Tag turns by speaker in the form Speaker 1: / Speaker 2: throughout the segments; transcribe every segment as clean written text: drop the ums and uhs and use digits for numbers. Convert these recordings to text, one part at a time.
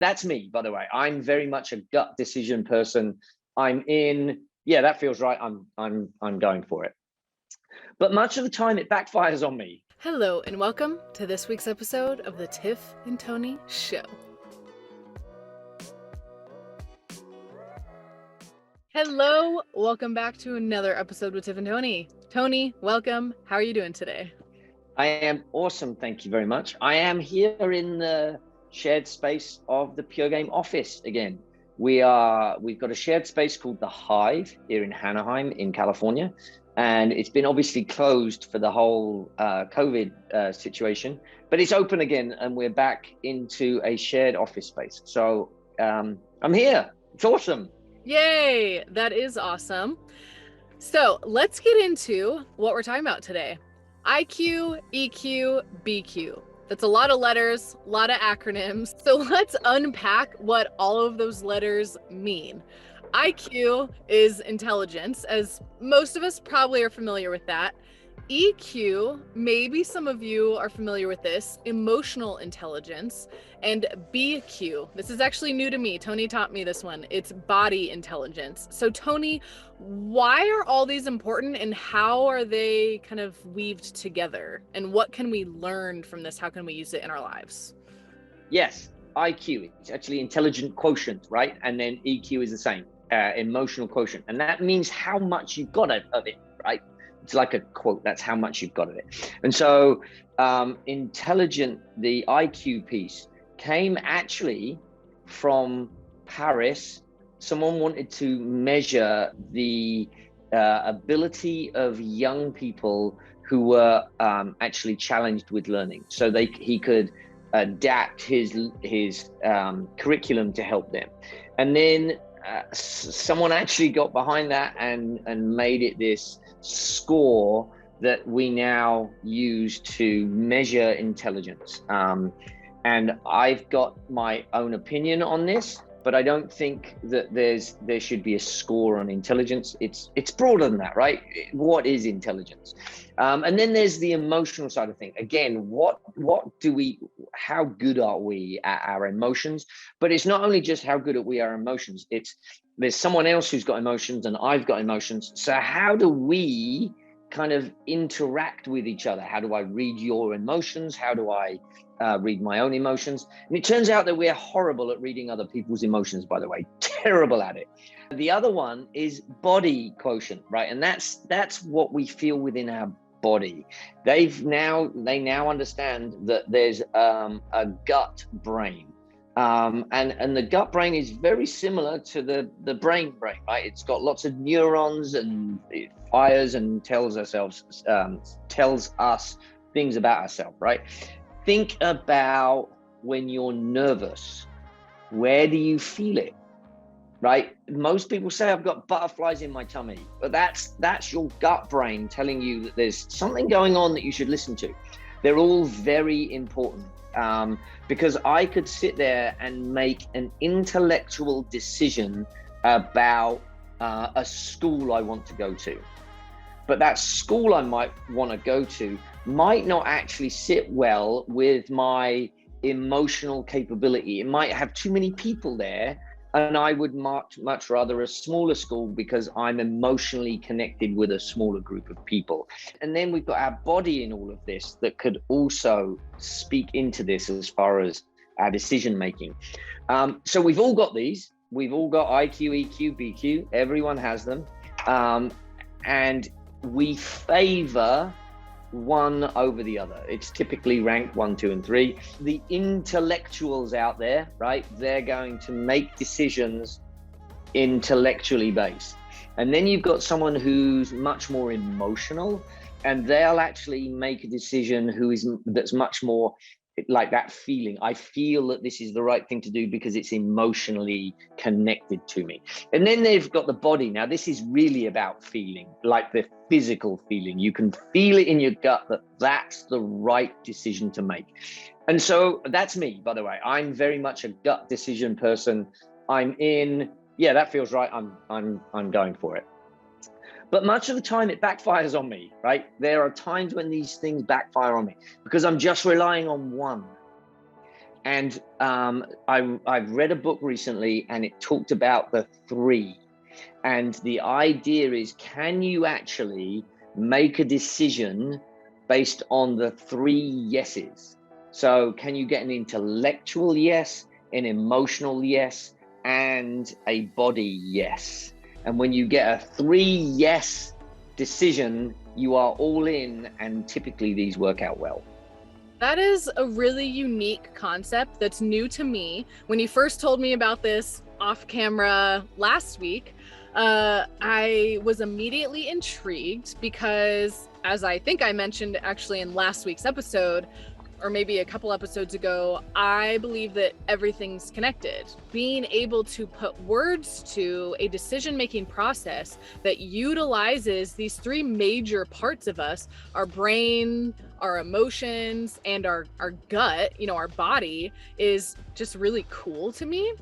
Speaker 1: That's me, by the way. I'm very much a gut decision person. I'm in, yeah, that feels right. I'm going for it. But much of the time it backfires on me.
Speaker 2: Hello, and welcome to this week's episode of the Tiff and Tony Show. Hello, welcome back to another episode with Tiff and Tony. Tony, welcome. How are you doing today?
Speaker 1: I am awesome, thank you very much. I am here in the shared space of the PureGame office again. We've got a shared space called the Hive here in Anaheim in California, and it's been obviously closed for the whole COVID situation, but it's open again, and we're back into a shared office space. So I'm here. It's awesome.
Speaker 2: Yay, that is awesome. So let's get into what we're talking about today. IQ, EQ, BQ. That's a lot of letters, a lot of acronyms. So let's unpack what all of those letters mean. IQ is intelligence, as most of us probably are familiar with that. EQ, maybe some of you are familiar with this, emotional intelligence. And BQ, this is actually new to me. Tony taught me this one. It's body intelligence. So Tony, why are all these important and how are they kind of weaved together? And what can we learn from this? How can we use it in our lives?
Speaker 1: Yes, IQ, it's actually intelligent quotient, right? And then EQ is the same, emotional quotient. And that means how much you've got of it, right? It's like a quote, that's how much you've got of it. And so intelligent, the IQ piece came actually from Paris. Someone wanted to measure the ability of young people who were actually challenged with learning. So he could adapt his curriculum to help them. And then someone actually got behind that and made it this score that we now use to measure intelligence. And I've got my own opinion on this, but I don't think that there should be a score on intelligence. It's broader than that, right? What is intelligence? And then there's the emotional side of things. Again, how good are we at our emotions? But it's not only just how good are we at our emotions, there's someone else who's got emotions and I've got emotions. So how do we kind of interact with each other? How do I read your emotions? How do I read my own emotions? And it turns out that we're horrible at reading other people's emotions, by the way, terrible at it. The other one is body quotient, right? And that's what we feel within our body. They now understand that there's a gut brain. And the gut brain is very similar to the brain, right? It's got lots of neurons and it fires and tells us things about ourselves, right? Think about when you're nervous. Where do you feel it, right? Most people say I've got butterflies in my tummy, but that's your gut brain telling you that there's something going on that you should listen to. They're all very important. Because I could sit there and make an intellectual decision about a school I want to go to. But that school I might want to go to might not actually sit well with my emotional capability. It might have too many people there, and I would much rather a smaller school because I'm emotionally connected with a smaller group of people. And then we've got our body in all of this that could also speak into this as far as our decision making. So we've all got these. We've all got IQ, EQ, BQ. Everyone has them. And we favor one over the other. It's typically ranked 1, 2, and 3. The intellectuals out there, right? They're going to make decisions intellectually based. And then you've got someone who's much more emotional, and they'll actually make a decision that's much more like that feeling. I feel that this is the right thing to do because it's emotionally connected to me. And then they've got the body. Now, this is really about feeling, like the physical feeling. You can feel it in your gut that that's the right decision to make. And so that's me, by the way. I'm very much a gut decision person. I'm in, yeah, that feels right. I'm going for it. But much of the time it backfires on me, right? There are times when these things backfire on me because I'm just relying on one. And I've read a book recently, and it talked about the three. And the idea is, can you actually make a decision based on the three yeses? So can you get an intellectual yes, an emotional yes, and a body yes? And when you get a 3 yes decision, you are all in, and typically these work out well.
Speaker 2: That is a really unique concept that's new to me. When you first told me about this off camera last week, I was immediately intrigued because, as I think I mentioned actually in last week's episode, or maybe a couple episodes ago, I believe that everything's connected. Being able to put words to a decision-making process that utilizes these 3 major parts of us, our brain, our emotions, and our gut, our body, is just really cool to me.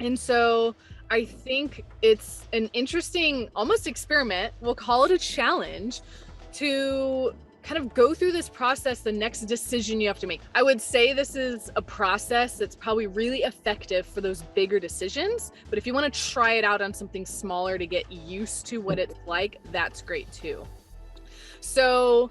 Speaker 2: And so I think it's an interesting, almost experiment, we'll call it a challenge, to kind of go through this process, the next decision you have to make. I would say this is a process that's probably really effective for those bigger decisions, but if you want to try it out on something smaller to get used to what it's like, that's great too. So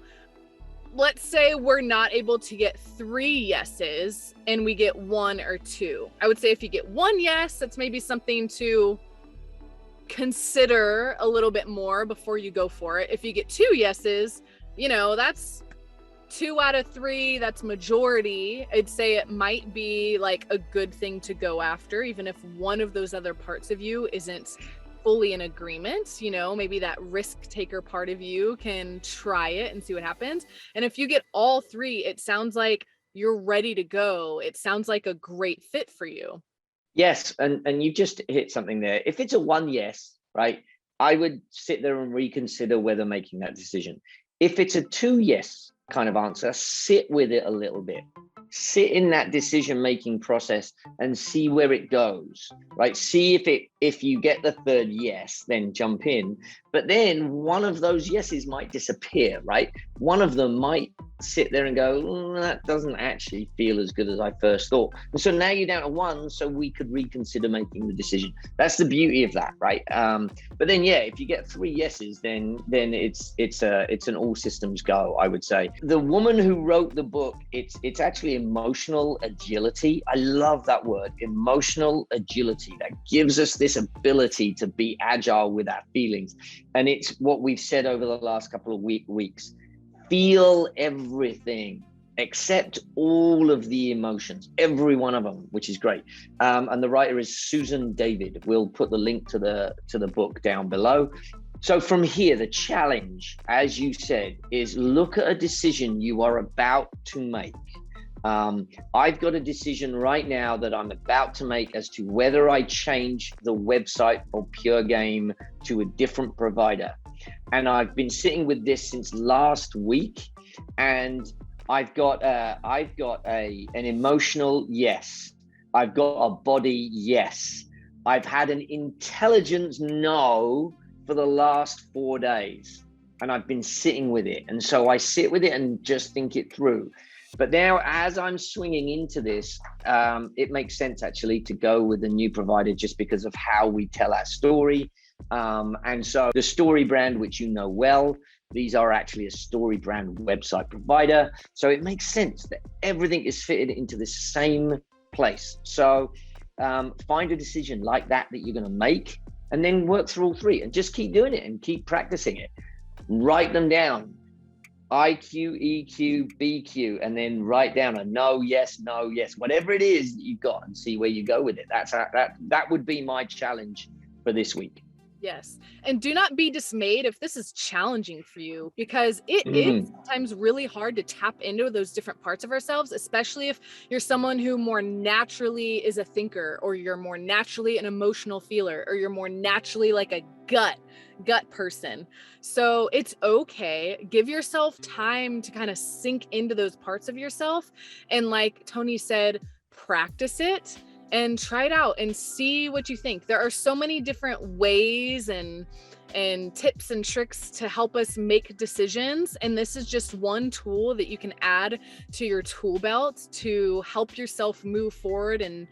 Speaker 2: let's say we're not able to get 3 yeses and we get 1 or 2. I would say if you get 1 yes, that's maybe something to consider a little bit more before you go for it. If you get 2 yeses, that's 2 out of 3, that's majority. I'd say it might be like a good thing to go after, even if one of those other parts of you isn't fully in agreement. Maybe that risk taker part of you can try it and see what happens. And if you get all 3, it sounds like you're ready to go. It sounds like a great fit for you.
Speaker 1: Yes, and you just hit something there. If it's a 1 yes, right, I would sit there and reconsider whether making that decision. If it's a 2 yes kind of answer, sit with it a little bit. Sit in that decision-making process and see where it goes, right? See if you get the 3rd yes, then jump in. But then one of those yeses might disappear, right? One of them might sit there and go, that doesn't actually feel as good as I first thought. And so now you're down to 1, so we could reconsider making the decision. That's the beauty of that, right? But then, yeah, if you get 3 yeses, then it's an all systems go, I would say. The woman who wrote the book, it's actually emotional agility. I love that word, emotional agility. That gives us this ability to be agile with our feelings. And it's what we've said over the last couple of weeks. Feel everything, accept all of the emotions, every one of them, which is great. And the writer is Susan David. We'll put the link to the book down below. So from here, the challenge, as you said, is look at a decision you are about to make. I've got a decision right now that I'm about to make as to whether I change the website for PureGame to a different provider. And I've been sitting with this since last week, and I've got an emotional yes. I've got a body yes. I've had an intelligence no for the last 4 days, and I've been sitting with it. And so I sit with it and just think it through. But now, as I'm swinging into this, it makes sense actually to go with a new provider just because of how we tell our story. And so the Story brand, which you know well, these are actually a Story brand website provider. So it makes sense that everything is fitted into the same place. So find a decision like that you're going to make, and then work through all 3 and just keep doing it and keep practicing it. Write them down. IQ, EQ, BQ, and then write down a no, yes, whatever it is that you've got, and see where you go with it. That would be my challenge for this week.
Speaker 2: Yes. And do not be dismayed if this is challenging for you, because it is sometimes really hard to tap into those different parts of ourselves, especially if you're someone who more naturally is a thinker, or you're more naturally an emotional feeler, or you're more naturally like a gut person. So it's okay. Give yourself time to kind of sink into those parts of yourself. And like Tony said, practice it and try it out and see what you think. There are so many different ways and and tips and tricks to help us make decisions. And this is just one tool that you can add to your tool belt to help yourself move forward in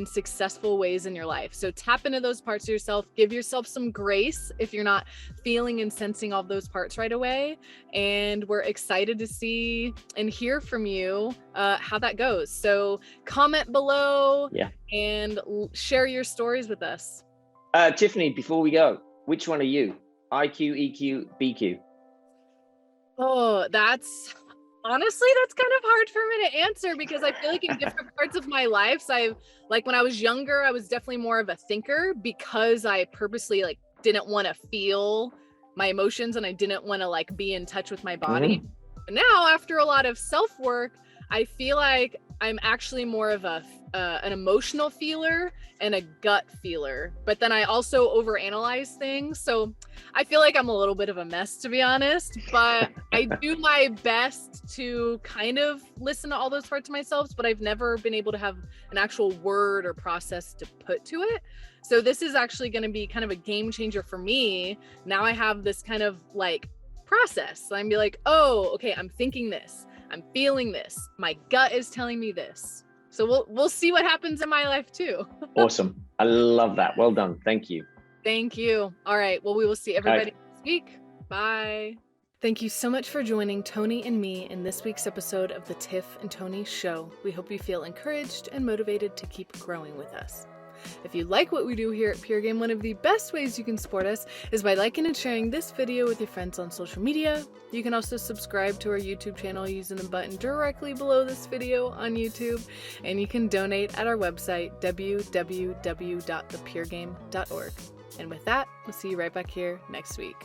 Speaker 2: successful ways in your life. So tap into those parts of yourself, give yourself some grace if you're not feeling and sensing all those parts right away. And we're excited to see and hear from you how that goes. So comment below and share your stories with us.
Speaker 1: Tiffany, before we go, which one are you? IQ, EQ, BQ?
Speaker 2: Oh, honestly, that's kind of hard for me to answer because I feel like in different parts of my life, so like when I was younger, I was definitely more of a thinker because I purposely like didn't want to feel my emotions and I didn't want to like be in touch with my body. But now after a lot of self-work, I feel like I'm actually more of an emotional feeler and a gut feeler, but then I also overanalyze things. So I feel like I'm a little bit of a mess, to be honest, but I do my best to kind of listen to all those parts of myself, but I've never been able to have an actual word or process to put to it. So this is actually going to be kind of a game changer for me. Now I have this kind of like process. I'm be like, oh, okay, I'm thinking this. I'm feeling this. My gut is telling me this. So we'll see what happens in my life too.
Speaker 1: Awesome. I love that. Well done. Thank you.
Speaker 2: Thank you. All right. Well, we will see everybody next week. Bye. Thank you so much for joining Tony and me in this week's episode of the Tiff and Tony Show. We hope you feel encouraged and motivated to keep growing with us. If you like what we do here at PureGame, one of the best ways you can support us is by liking and sharing this video with your friends on social media. You can also subscribe to our YouTube channel using the button directly below this video on YouTube, and you can donate at our website, www.thepuregame.org. And with that, we'll see you right back here next week.